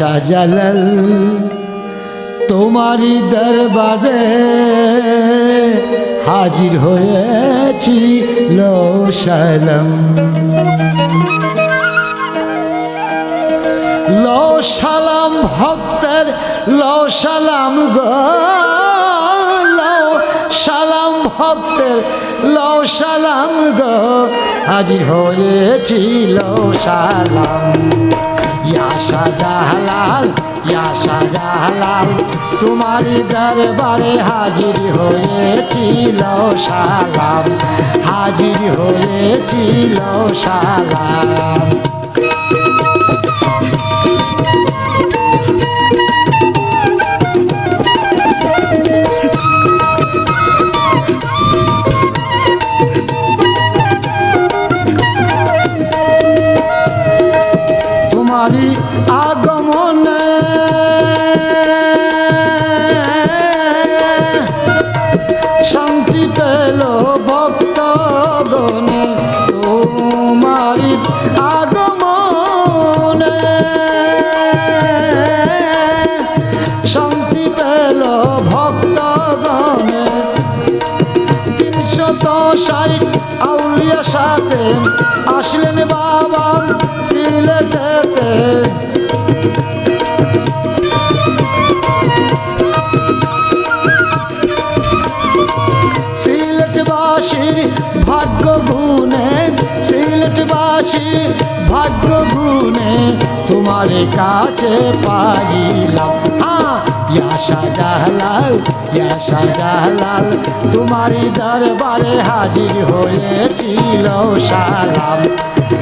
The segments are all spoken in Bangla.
শাহজালাল তোমারই দরবারে হাজির হয়েছি লো সালাম। লো সালাম ভক্তের লো সালাম গো, লো সালাম ভক্তের লো সালাম গো, হাজির হয়েছি লো সালাম। ইয়া শাহজালাল ইয়া শাহজালাল তোমারই দরবারে হাজির হয়েছি লো সালাম, হাজির হয়েছি লো সালাম। তোমারই আগমনে শান্তি পেল ভক্তগণে, তোমারই আগমনে শান্তি পেল ভক্তগণে। 360 আউলিয়া সাথে আসলেন বাবা সিলেটেতে, সিলেটবাসীর ভাগ্য গুণে, সিলেটবাসীর ভাগ্য গুণে তোমার কাছে পাইলাম। ইয়া শাহজালাল ইয়া শাহজালাল তোমারই দরবারে হাজির হয়েছিল সালাম,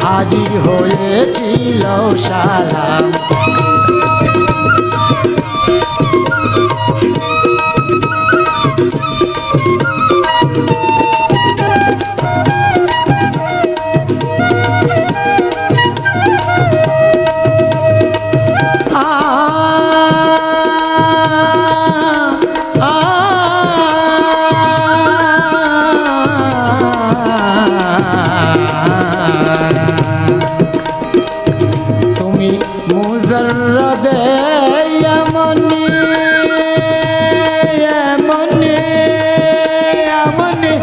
হাজির হয়েছিল সালাম। তুমি মুজরদে এমনি এমনি এমনি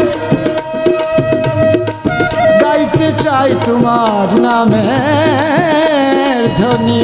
গাইতে চাই তোমার নামের ধ্বনি।